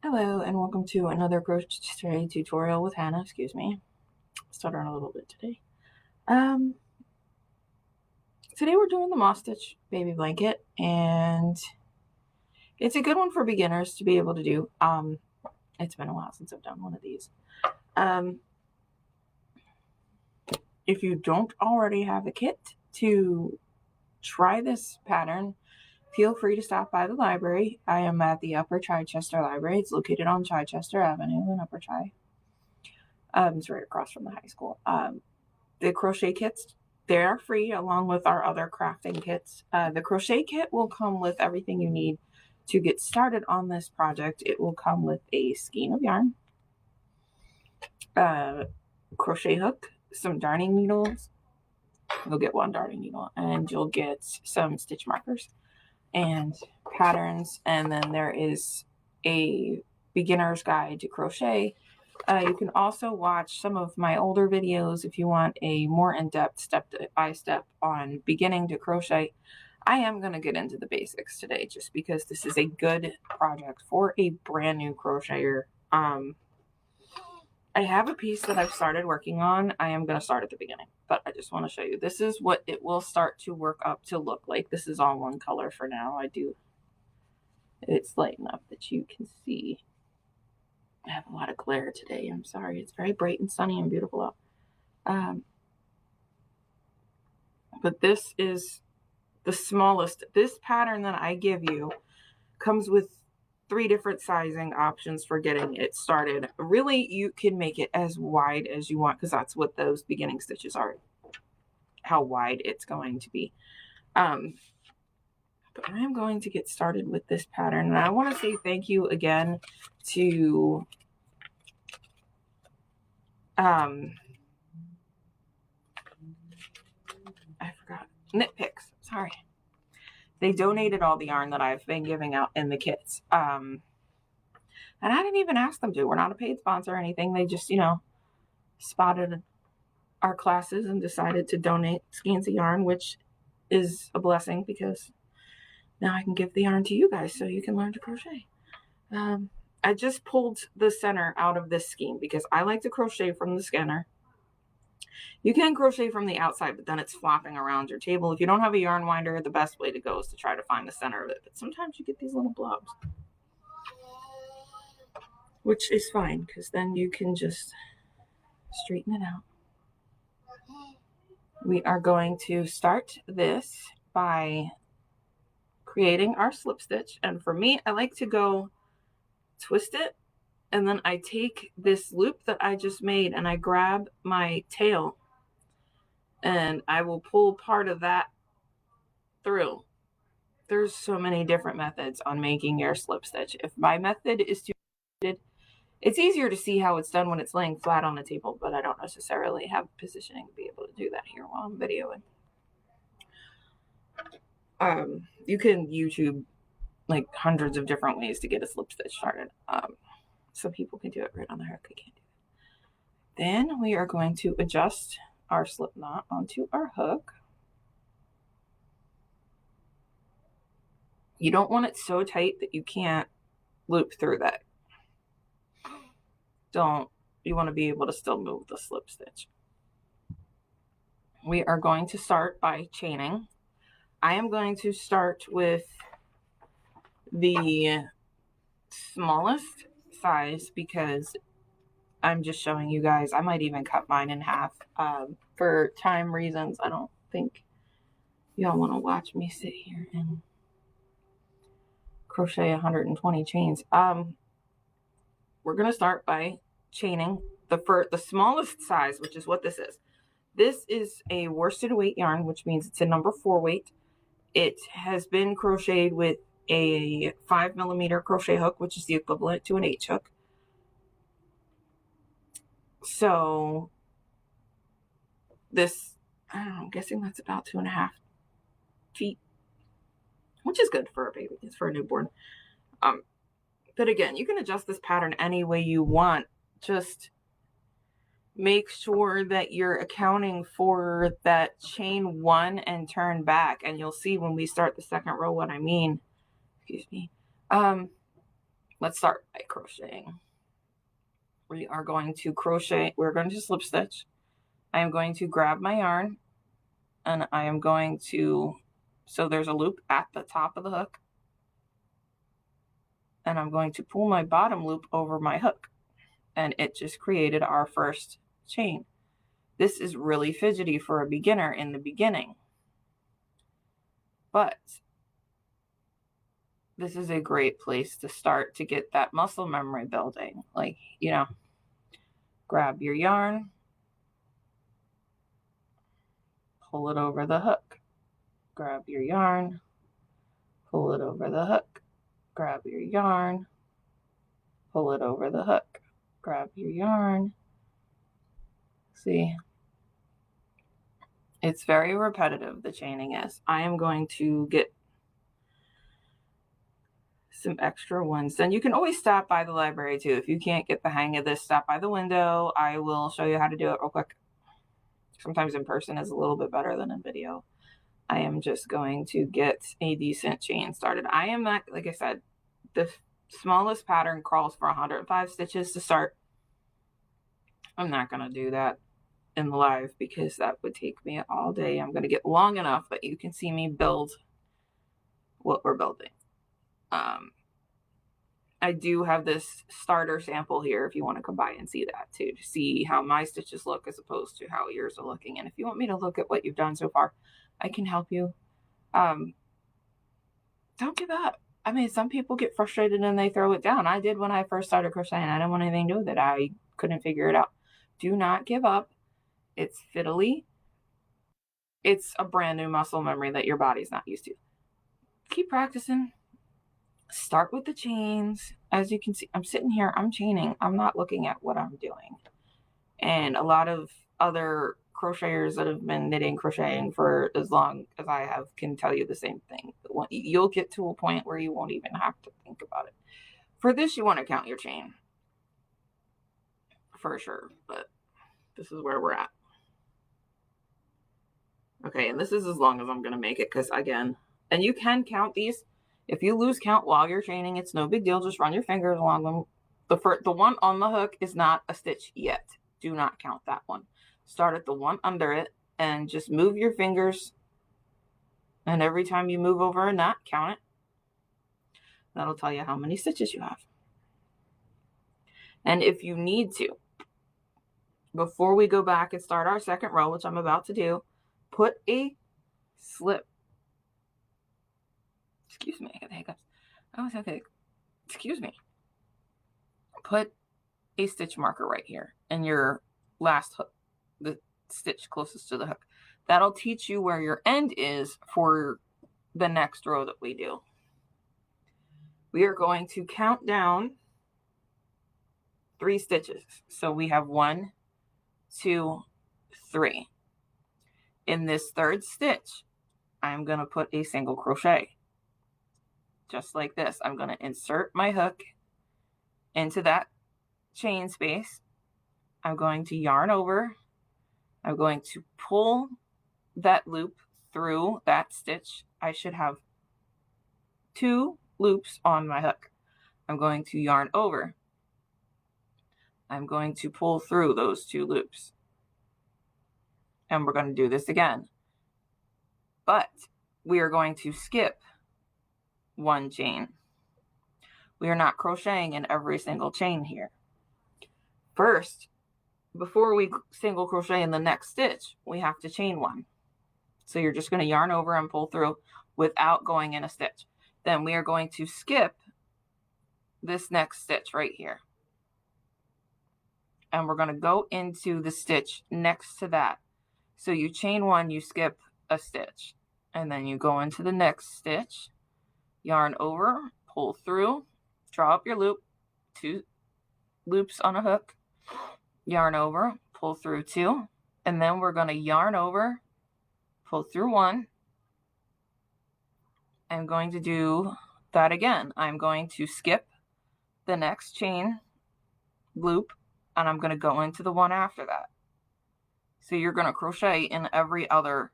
Hello and welcome to another crochet tutorial with Hannah. Excuse me, stuttering a little bit today. Today we're doing the Moss Stitch baby blanket, and it's a good one for beginners to be able to do. It's been a while since I've done one of these. If you don't already have a kit to try this pattern, feel free to stop by the library. I am at the Upper Chichester Library. It's located on Chichester Avenue in Upper Chi. It's right across from the high school. The crochet kits, they are free along with our other crafting kits. The crochet kit will come with everything you need to get started on this project. It will come with a skein of yarn, crochet hook, some darning needles. You'll get one darning needle, and you'll get some stitch markers and patterns, and then there is a beginner's guide to crochet. You can also watch some of my older videos if you want a more in-depth step-by-step on beginning to crochet. I am going to get into the basics today just because this is a good project for a brand new crocheter. I have a piece that I've started working on. I am going to start at the beginning, but I just want to show you. This is what it will start to work up to look like. This is all one color for now. It's light enough that you can see. I have a lot of glare today. I'm sorry. It's very bright and sunny and beautiful out. But this is the smallest. This pattern that I give you comes with 3 different sizing options for getting it started. Really, you can make it as wide as you want because that's what those beginning stitches are, how wide it's going to be. But I am going to get started with this pattern, and I want to say thank you again to I forgot, Knit Picks. Sorry. They donated all the yarn that I've been giving out in the kits. And I didn't even ask them to. We're not a paid sponsor or anything. They just, spotted our classes and decided to donate skeins of yarn, which is a blessing because now I can give the yarn to you guys so you can learn to crochet. I just pulled the center out of this skein because I like to crochet from the center. You can crochet from the outside, but then it's flopping around your table. If you don't have a yarn winder, the best way to go is to try to find the center of it. But sometimes you get these little blobs, which is fine because then you can just straighten it out. We are going to start this by creating our slip stitch. And for me, I like to go twist it, and then I take this loop that I just made and I grab my tail and I will pull part of that through. There's so many different methods on making your slip stitch. If my method is too complicated, it's easier to see how it's done when it's laying flat on the table, but I don't necessarily have positioning to be able to do that here while I'm videoing. You can YouTube like hundreds of different ways to get a slip stitch started. Some people can do it right on the hook. I can't do it. Then we are going to adjust our slip knot onto our hook. You don't want it so tight that you can't loop through that. You want to be able to still move the slip stitch. We are going to start by chaining. I am going to start with the smallest size because I'm just showing you guys. I might even cut mine in half for time reasons. I don't think y'all want to watch me sit here and crochet 120 chains. We're going to start by chaining the smallest size, which is what this is. This is a worsted weight yarn, which means it's a number 4 weight. It has been crocheted with a 5mm crochet hook, which is the equivalent to an H hook. So this, I'm guessing that's about 2.5 feet, which is good for a baby. It's for a newborn. But again, you can adjust this pattern any way you want. Just make sure that you're accounting for that chain 1 and turn back, and you'll see when we start the second row what I mean. Excuse me. let's start by crocheting. We are going to crochet, we're going to slip stitch. I am going to grab my yarn and I am going to, so there's a loop at the top of the hook, and I'm going to pull my bottom loop over my hook, and it just created our first chain. This is really fidgety for a beginner in the beginning, but this is a great place to start to get that muscle memory building. Like, you know, grab your yarn, pull it over the hook, grab your yarn, pull it over the hook, grab your yarn, pull it over the hook, grab your yarn. See, it's very repetitive, the chaining is. I am going to get some extra ones. Then you can always stop by the library too. If you can't get the hang of this, stop by the window. I will show you how to do it real quick. Sometimes in person is a little bit better than in video. I am just going to get a decent chain started. I am not, like I said, the smallest pattern calls for 105 stitches to start. I'm not going to do that in live because that would take me all day. I'm going to get long enough that you can see me build what we're building. I do have this starter sample here if you want to come by and see that too, to see how my stitches look as opposed to how yours are looking. And if you want me to look at what you've done so far, I can help you. Don't give up. I mean, some people get frustrated and they throw it down. I did when I first started crocheting. I didn't want anything to do with it. I couldn't figure it out. Do not give up. It's fiddly. It's a brand new muscle memory that your body's not used to. Keep practicing. Start with the chains. As you can see, I'm sitting here, I'm chaining. I'm not looking at what I'm doing. And a lot of other crocheters that have been knitting, crocheting for as long as I have can tell you the same thing. You'll get to a point where you won't even have to think about it. For this, you want to count your chain. For sure. But this is where we're at. Okay, and this is as long as I'm going to make it because, again, and you can count these. If you lose count while you're chaining, it's no big deal. Just run your fingers along them. The one on the hook is not a stitch yet. Do not count that one. Start at the one under it and just move your fingers. And every time you move over a knot, count it. That'll tell you how many stitches you have. And if you need to, before we go back and start our second row, which I'm about to do, put a slip. Excuse me, I got the hiccups. I was okay. Excuse me. Put a stitch marker right here in your last hook, the stitch closest to the hook. That'll teach you where your end is for the next row that we do. We are going to count down 3 stitches. So we have 1, 2, 3. In this third stitch, I'm going to put a single crochet. Just like this. I'm going to insert my hook into that chain space. I'm going to yarn over. I'm going to pull that loop through that stitch. I should have 2 loops on my hook. I'm going to yarn over. I'm going to pull through those 2 loops. And we're going to do this again. But we are going to skip 1 chain. We are not crocheting in every single chain here. First, before we single crochet in the next stitch, we have to chain 1. So you're just going to yarn over and pull through without going in a stitch. Then we are going to skip this next stitch right here. And we're going to go into the stitch next to that. So you chain 1, you skip a stitch, and then you go into the next stitch, yarn over, pull through, draw up your loop, 2 loops on a hook, yarn over, pull through 2, and then we're going to yarn over, pull through 1. I'm going to do that again. I'm going to skip the next chain loop, and I'm going to go into the one after that. So you're going to crochet in every other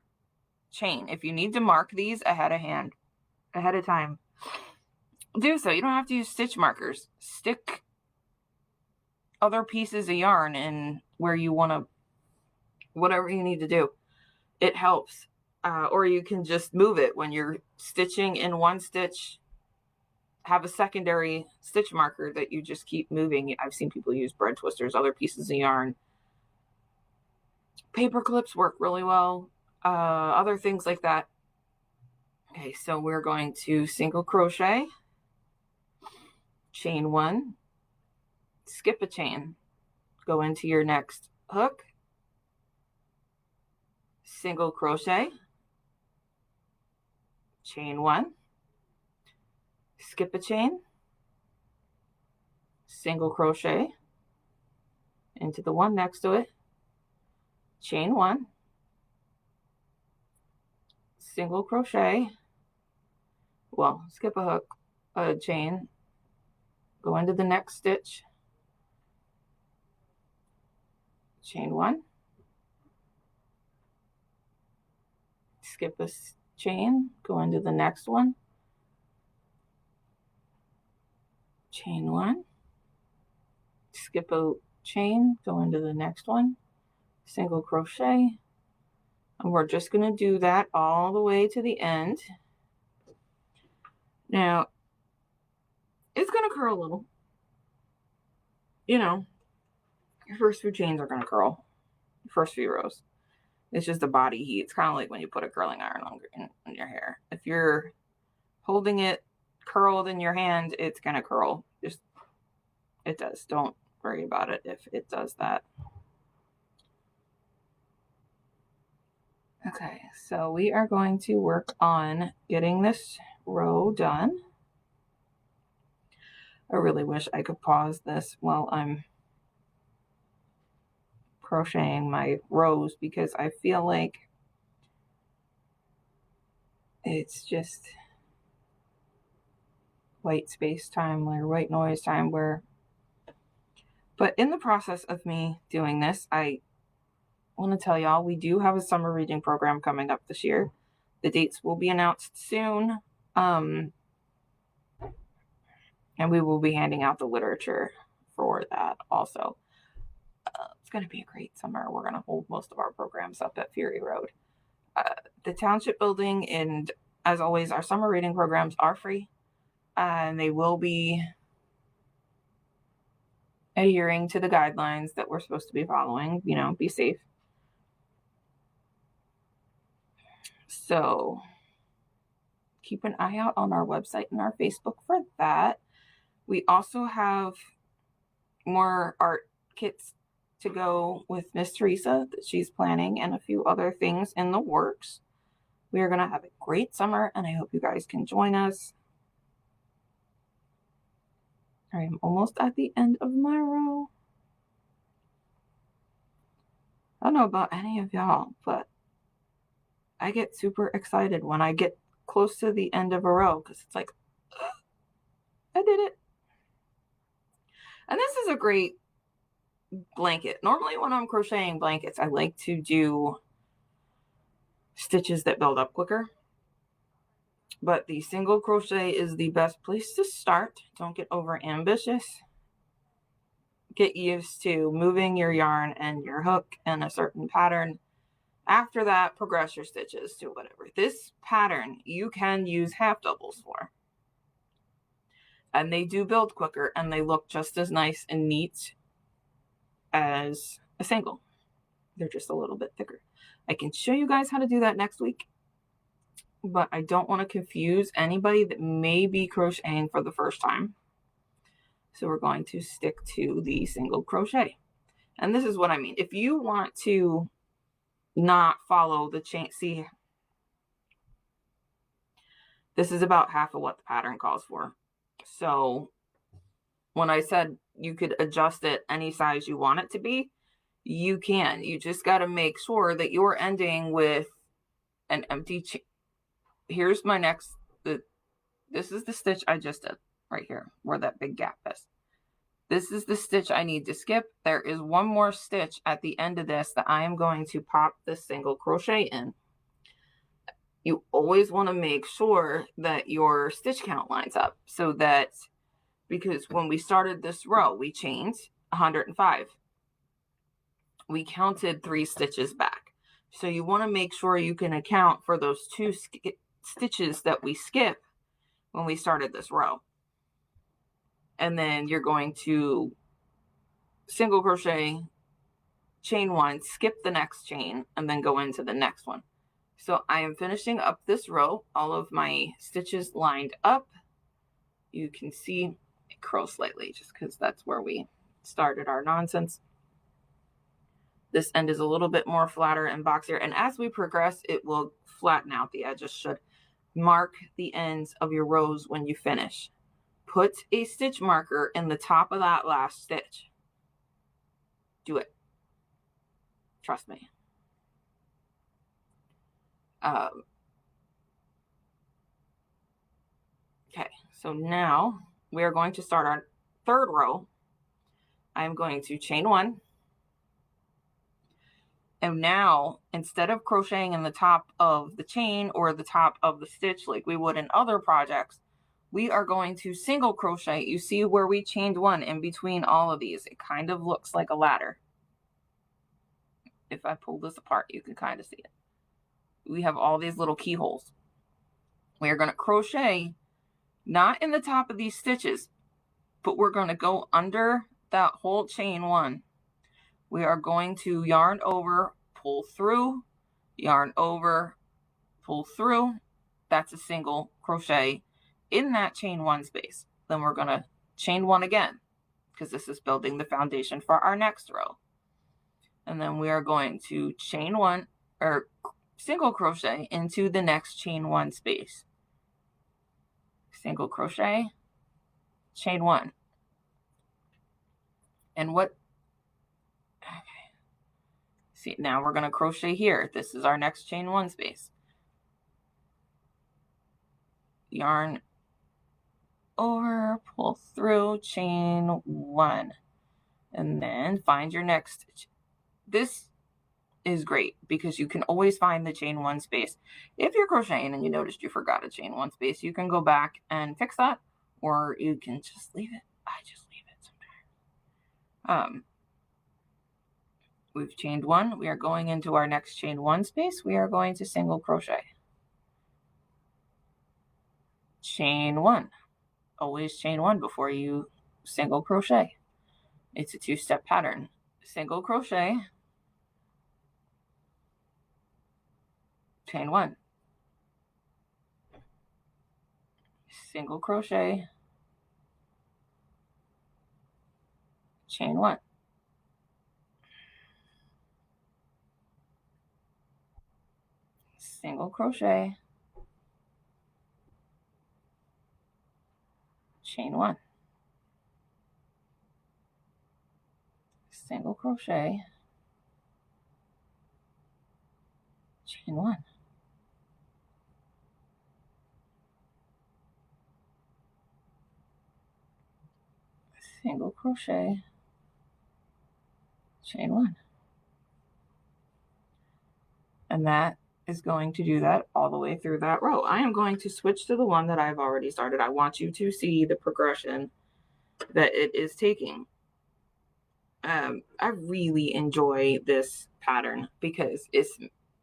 chain. If you need to mark these ahead of time, do so. You don't have to use stitch markers. Stick other pieces of yarn in where you want to, whatever you need to do. It helps. Or you can just move it when you're stitching in one stitch. Have a secondary stitch marker that you just keep moving. I've seen people use bread twisters, other pieces of yarn. Paper clips work really well. Other things like that. Okay, so we're going to single crochet, chain 1, skip a chain, go into your next hook, single crochet, chain 1, skip a chain, single crochet into the one next to it, chain 1, single crochet, well, skip a hook, a chain, go into the next stitch, chain 1, skip a chain, go into the next one, chain 1, skip a chain, go into the next one, single crochet, and we're just going to do that all the way to the end. Now, it's going to curl a little. You know, your first few chains are going to curl. Your first few rows. It's just the body heat. It's kind of like when you put a curling iron on your hair. If you're holding it curled in your hand, it's going to curl. Just, it does. Don't worry about it if it does that. Okay, so we are going to work on getting this row done. I really wish I could pause this while I'm crocheting my rows because I feel like it's just white space time or white noise time but in the process of me doing this, I want to tell y'all we do have a summer reading program coming up this year. The dates will be announced soon. And we will be handing out the literature for that also. It's going to be a great summer. We're going to hold most of our programs up at Fury Road. The Township Building, and as always, our summer reading programs are free. And they will be adhering to the guidelines that we're supposed to be following. You know, be safe. So keep an eye out on our website and our Facebook for that. We also have more art kits to go with Miss Teresa that she's planning and a few other things in the works. We are going to have a great summer and I hope you guys can join us. I am almost at the end of my row. I don't know about any of y'all, but I get super excited when I get close to the end of a row because it's like, I did it. And this is a great blanket. Normally when I'm crocheting blankets, I like to do stitches that build up quicker. But the single crochet is the best place to start. Don't get over ambitious. Get used to moving your yarn and your hook in a certain pattern. After that, progress your stitches to whatever. This pattern you can use half doubles for. And they do build quicker and they look just as nice and neat as a single. They're just a little bit thicker. I can show you guys how to do that next week, but I don't want to confuse anybody that may be crocheting for the first time. So we're going to stick to the single crochet. And this is what I mean. If you want to not follow the chain, see, this is about half of what the pattern calls for. So when I said you could adjust it any size you want it to be, you can. You just got to make sure that you're ending with an empty chain. Here's my next, this is the stitch I just did right here where that big gap is. This is the stitch I need to skip. There is one more stitch at the end of this that I am going to pop this single crochet in. you always want to make sure that your stitch count lines up, so that, because when we started this row, we chained 105. We counted 3 stitches back. So you want to make sure you can account for those 2 stitches that we skip when we started this row. And then you're going to single crochet, chain 1, skip the next chain, and then go into the next one. So I am finishing up this row, all of my stitches lined up. You can see it curls slightly just because that's where we started our nonsense. This end is a little bit more flatter and boxier, and as we progress, it will flatten out. The edges should. Mark the ends of your rows when you finish. Put a stitch marker in the top of that last stitch. Do it. Trust me. Okay, so now we are going to start our 3rd row. I'm going to chain 1. And now, instead of crocheting in the top of the chain or the top of the stitch like we would in other projects, we are going to single crochet. You see where we chained 1 in between all of these? It kind of looks like a ladder. If I pull this apart, you can kind of see it. We have all these little keyholes. We are going to crochet not in the top of these stitches, but we're going to go under that whole chain 1. We are going to yarn over, pull through, yarn over, pull through. That's a single crochet in that chain 1 space. Then we're going to chain 1 again, because this is building the foundation for our next row. And then we are going to chain 1 or single crochet into the next chain 1 space. Single crochet, chain 1. And what, okay. See, now we're going to crochet here. This is our next chain 1 space. Yarn over, pull through, chain 1, and then find your next stitch. This is great because you can always find the chain 1 space. If you're crocheting and you noticed you forgot a chain 1 space, you can go back and fix that, or you can just leave it. I just leave it sometimes. We've chained 1. We are going into our next chain 1 space. We are going to single crochet. Chain 1. Always chain 1 before you single crochet. It's a 2-step pattern. Single crochet, chain 1, single crochet, chain 1, single crochet, chain 1, single crochet, chain 1, single crochet, chain 1. And that is going to do that all the way through that row. I am going to switch to the one that I've already started. I want you to see the progression that it is taking. I really enjoy this pattern because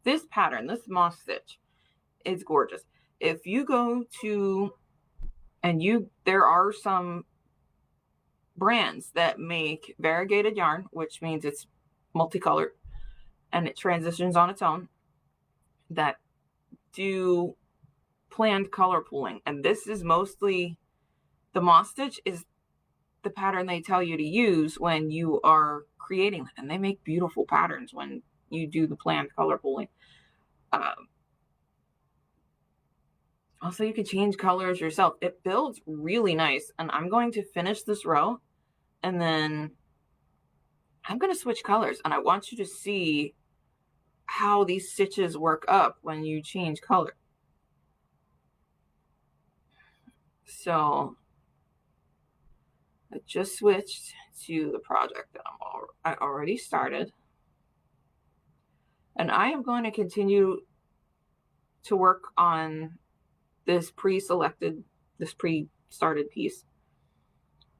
this pattern, this moss stitch, is gorgeous. If you go to, there are some brands that make variegated yarn, which means it's multicolored and it transitions on its own, that do planned color pooling. And this is mostly, the moss stitch is the pattern they tell you to use when you are creating them. And they make beautiful patterns when you do the planned color pooling. Also, you can change colors yourself. It builds really nice. And I'm going to finish this row and then I'm going to switch colors. And I want you to see how these stitches work up when you change color. So I just switched to the project that I already started. And I am going to continue to work on this pre-started piece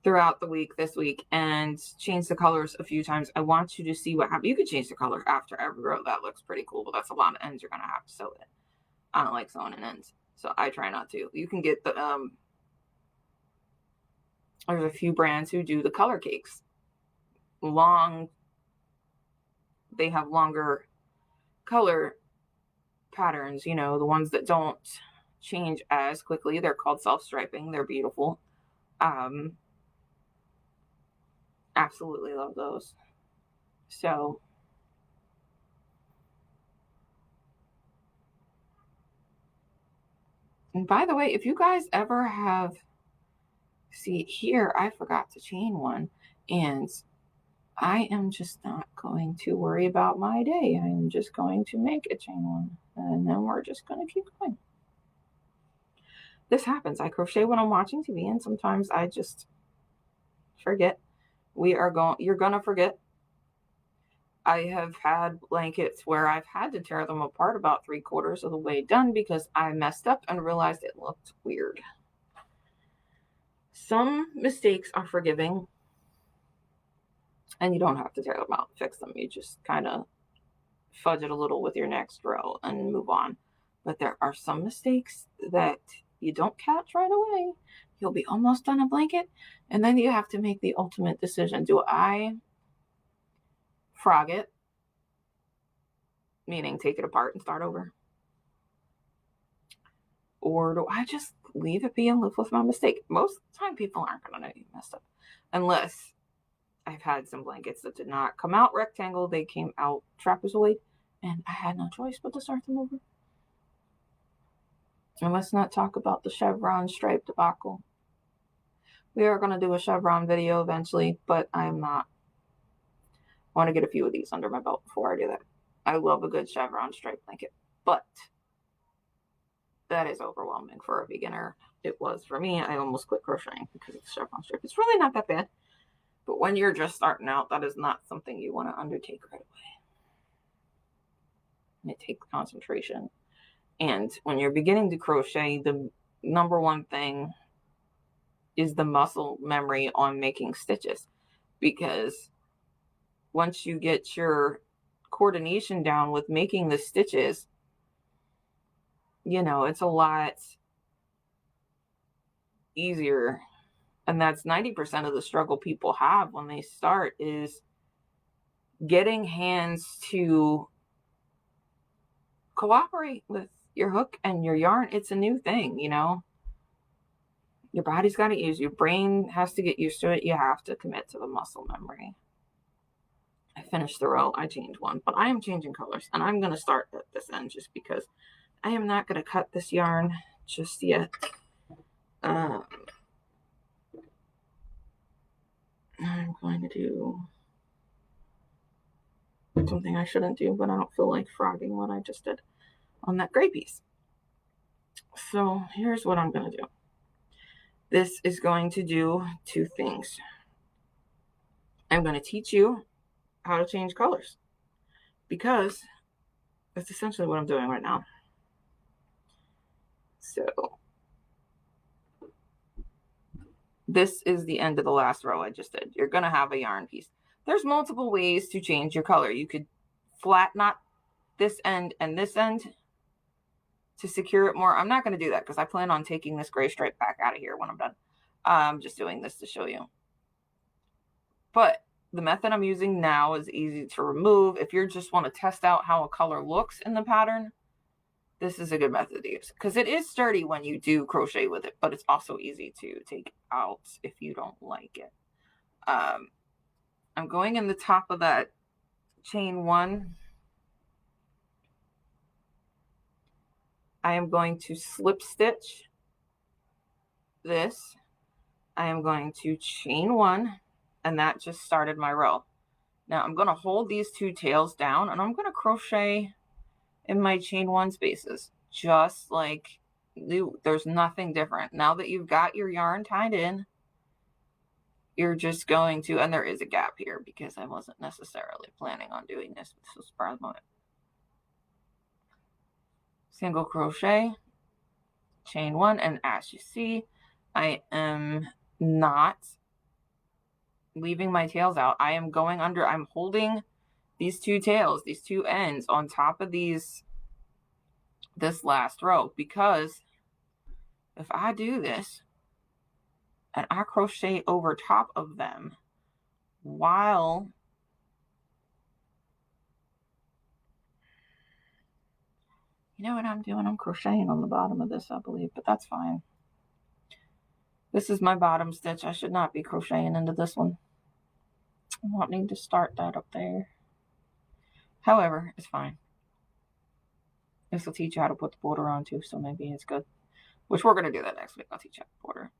throughout the week this week and change the colors a few times. I want you to see what happens. You could change the color after every row. That looks pretty cool, but that's a lot of ends you're going to have to sew it. I don't like sewing in ends, so I try not to. You can get the there's a few brands who do the color cakes. They have longer color patterns, you know, the ones that don't change as quickly. They're called self-striping. They're beautiful. Absolutely love those. So and by the way, if you guys ever have, see here, I forgot to chain one, and I am just not going to worry about my day. I'm just going to make a chain one, and then we're just going to keep going. This happens. I crochet when I'm watching TV, and sometimes I just forget. You're going to forget. I have had blankets where I've had to tear them apart about 3/4 of the way done because I messed up and realized it looked weird. Some mistakes are forgiving, and you don't have to tear them out and fix them. You just kind of fudge it a little with your next row and move on. But there are some mistakes that you don't catch right away. You'll be almost done a blanket, and then you have to make the ultimate decision. Do I frog it, meaning take it apart and start over? Or do I just leave it be and live with my mistake? Most of the time, people aren't going to know you messed up. Unless I've had some blankets that did not come out rectangle. They came out trapezoid, and I had no choice but to start them over. And let's not talk about the chevron stripe debacle. We are going to do a chevron video eventually, but I'm not. I want to get a few of these under my belt before I do that. I love a good chevron stripe blanket, but that is overwhelming for a beginner. It was for me. I almost quit crocheting because of the chevron stripe. It's really not that bad, but when you're just starting out, that is not something you want to undertake right away. And it takes concentration. And when you're beginning to crochet, the number one thing is the muscle memory on making stitches, because once you get your coordination down with making the stitches, you know, it's a lot easier. And that's 90% of the struggle people have when they start, is getting hands to cooperate with your hook and your yarn. It's a new thing, you know. Your body's got to use, your brain has to get used to it. You have to commit to the muscle memory. I finished the row. I changed one, but I am changing colors, and I'm going to start at this end just because I am not going to cut this yarn just yet. I'm going to do something I shouldn't do, but I don't feel like frogging what I just did on that gray piece. So here's what I'm going to do. This is going to do two things. I'm going to teach you how to change colors, because that's essentially what I'm doing right now. So this is the end of the last row I just did. You're going to have a yarn piece. There's multiple ways to change your color. You could flat knot this end and this end to secure it more. I'm not going to do that because I plan on taking this gray stripe back out of here when I'm done. I'm just doing this to show you. But the method I'm using now is easy to remove. If you just want to test out how a color looks in the pattern, this is a good method to use, because it is sturdy when you do crochet with it, but it's also easy to take out if you don't like it. I'm going in the top of that chain one. I am going to slip stitch this. I am going to chain one, and that just started my row. Now I'm going to hold these two tails down, and I'm going to crochet in my chain one spaces, just like there's nothing different. Now that you've got your yarn tied in, you're just going to, and there is a gap here because I wasn't necessarily planning on doing this. This was part of the moment. single crochet, chain 1, and as you see, I am not leaving my tails out. I am going under, I'm holding these two tails, these two ends on top of this last row, because if I do this and I crochet over top of them while you know what I'm doing? I'm crocheting on the bottom of this, I believe, but that's fine. This is my bottom stitch. I should not be crocheting into this one. I won't need to start that up there. However, it's fine. This will teach you how to put the border on too, so maybe it's good. Which we're going to do that next week. I'll teach you how to border.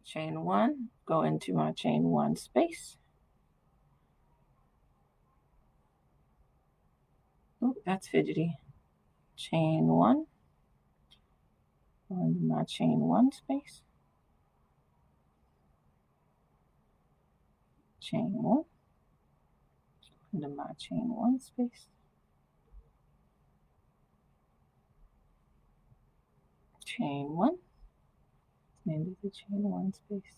Chain 1, go into my chain 1 space. Oh, that's fidgety. Chain 1, go into my chain 1 space. Chain 1, into my chain 1 space. Chain 1, into the chain 1 space.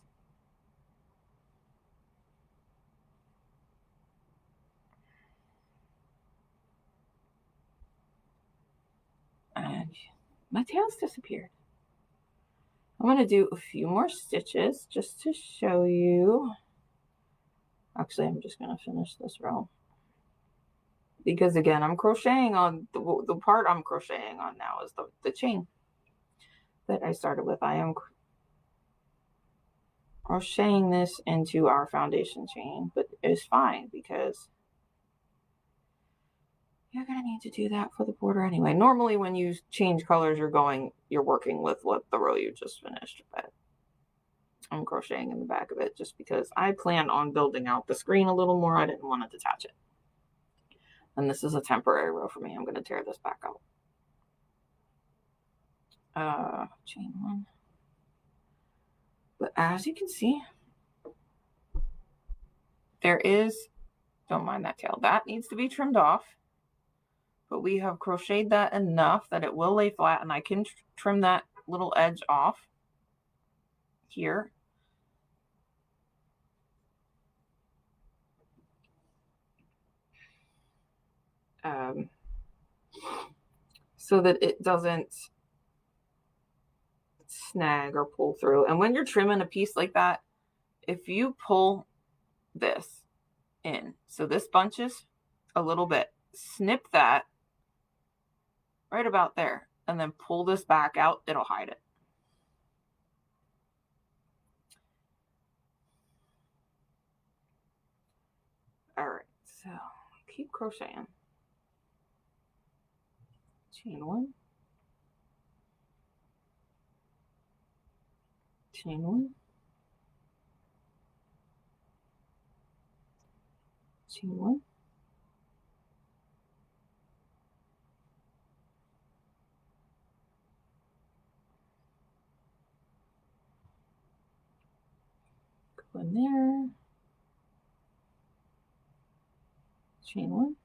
And my tails disappeared. I'm going to do a few more stitches just to show you. Actually, I'm just going to finish this row. Because again, I'm crocheting on, the part I'm crocheting on now is the chain that I started with. I am crocheting this into our foundation chain, but it's fine because you're going to need to do that for the border anyway. Normally when you change colors, you're working with what the row you just finished, but I'm crocheting in the back of it just because I plan on building out the screen a little more. I didn't want to detach it. And this is a temporary row for me. I'm going to tear this back out. Chain 1. But as you can see, there is, don't mind that tail, that needs to be trimmed off. But we have crocheted that enough that it will lay flat, and I can trim that little edge off here. So that it doesn't snag or pull through. And when you're trimming a piece like that, if you pull this in, so this bunches a little bit, snip that right about there and then pull this back out, it'll hide it. All right, so keep crocheting. Chain 1, chain 1, chain 1, go in there, chain 1,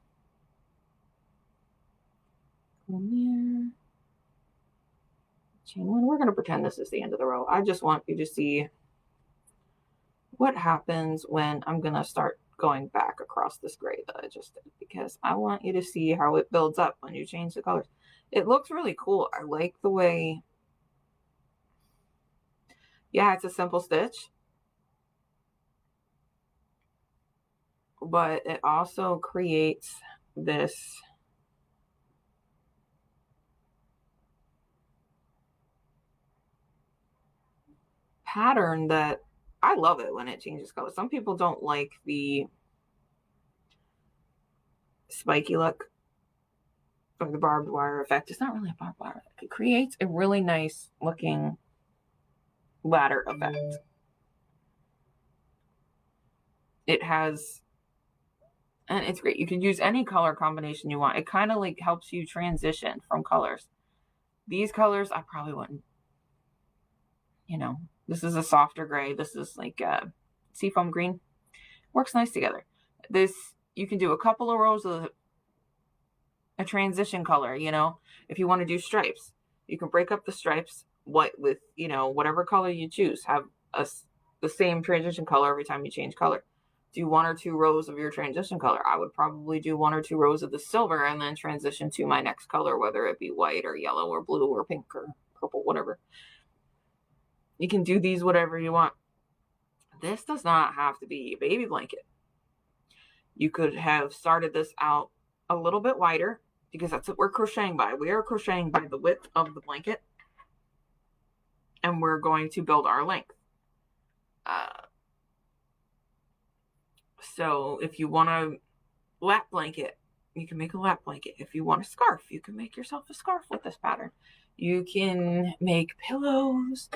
go in there, chain 1. We're going to pretend this is the end of the row. I just want you to see what happens when I'm going to start going back across this gray that I just did, because I want you to see how it builds up when you change the colors. It looks really cool. I like the way, yeah, it's a simple stitch, but it also creates this pattern that I love it when it changes colors. Some people don't like the spiky look or the barbed wire effect. It's not really a barbed wire effect. It creates a really nice looking ladder effect. It has, and it's great. You can use any color combination you want. It kind of like helps you transition from colors. These colors, I probably wouldn't, you know, this is a softer gray. This is like seafoam green. Works nice together. This, you can do a couple of rows of a transition color, you know, if you want to do stripes, you can break up the stripes with, you know, whatever color you choose, have the same transition color every time you change color. Do 1 or 2 rows of your transition color. I would probably do 1 or 2 rows of the silver and then transition to my next color, whether it be white or yellow or blue or pink or purple, whatever. You can do these whatever you want. This does not have to be a baby blanket. You could have started this out a little bit wider, because that's what we're crocheting by. We are crocheting by the width of the blanket, and we're going to build our length. So if you want a lap blanket, you can make a lap blanket. If you want a scarf, you can make yourself a scarf with this pattern. You can make pillows,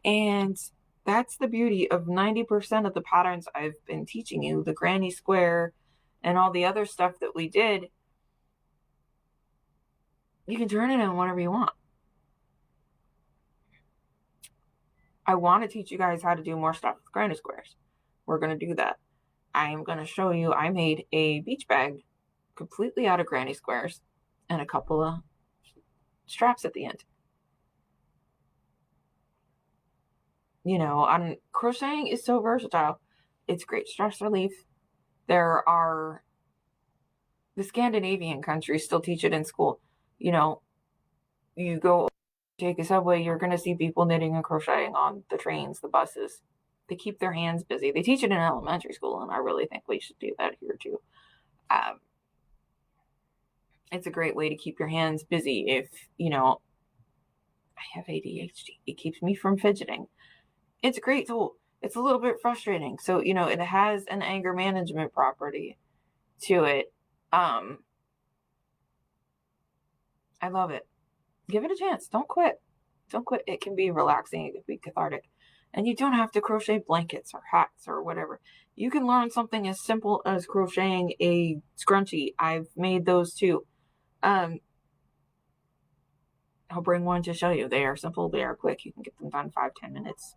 and that's the beauty of 90% of the patterns I've been teaching you, the granny square and all the other stuff that we did. You can turn it in whatever you want. I want to teach you guys how to do more stuff with granny squares. We're going to do that. I'm going to show you, I made a beach bag completely out of granny squares and a couple of straps at the end. You know, crocheting is so versatile. It's great stress relief. The Scandinavian countries still teach it in school. You know, you go take a subway, you're going to see people knitting and crocheting on the trains, the buses. They keep their hands busy. They teach it in elementary school, and I really think we should do that here too. It's a great way to keep your hands busy. If, you know, I have ADHD, it keeps me from fidgeting. It's a great tool. It's a little bit frustrating. So, you know, it has an anger management property to it. I love it. Give it a chance. Don't quit. Don't quit. It can be relaxing. It can be cathartic. And you don't have to crochet blankets or hats or whatever. You can learn something as simple as crocheting a scrunchie. I've made those too. I'll bring one to show you. They are simple. They are quick. You can get them done 5-10 minutes.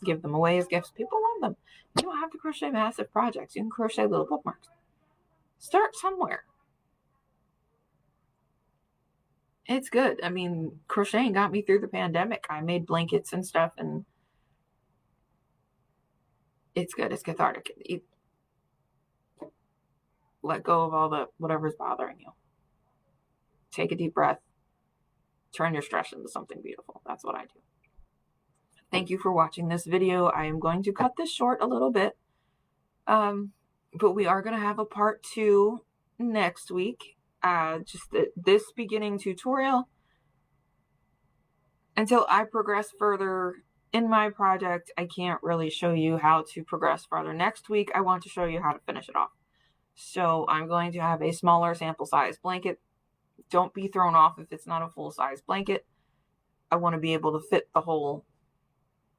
Give them away as gifts. People love them. You don't have to crochet massive projects. You can crochet little bookmarks. Start somewhere. It's good. I mean, crocheting got me through the pandemic. I made blankets and stuff, and it's good. It's cathartic. Let go of all the whatever's bothering you. Take a deep breath. Turn your stress into something beautiful. That's what I do. Thank you for watching this video. I am going to cut this short a little bit. But we are going to have a part 2 next week. Just this beginning tutorial. Until I progress further in my project, I can't really show you how to progress further. Next week, I want to show you how to finish it off. So I'm going to have a smaller sample size blanket. Don't be thrown off if it's not a full size blanket. I want to be able to fit the whole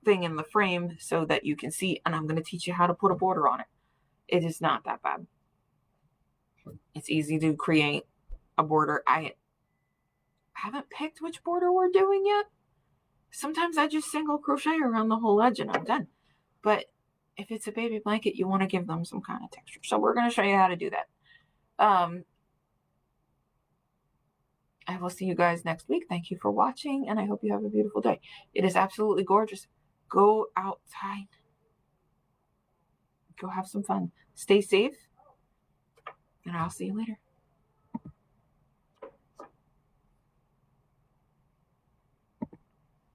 thing in the frame so that you can see, and I'm going to teach you how to put a border on it. It is not that bad. It's easy to create a border. I haven't picked which border we're doing yet. Sometimes I just single crochet around the whole edge and I'm done. But if it's a baby blanket, you want to give them some kind of texture. So we're going to show you how to do that. I will see you guys next week. Thank you for watching, and I hope you have a beautiful day. It is absolutely gorgeous. Go outside. Go have some fun. Stay safe, and I'll see you later.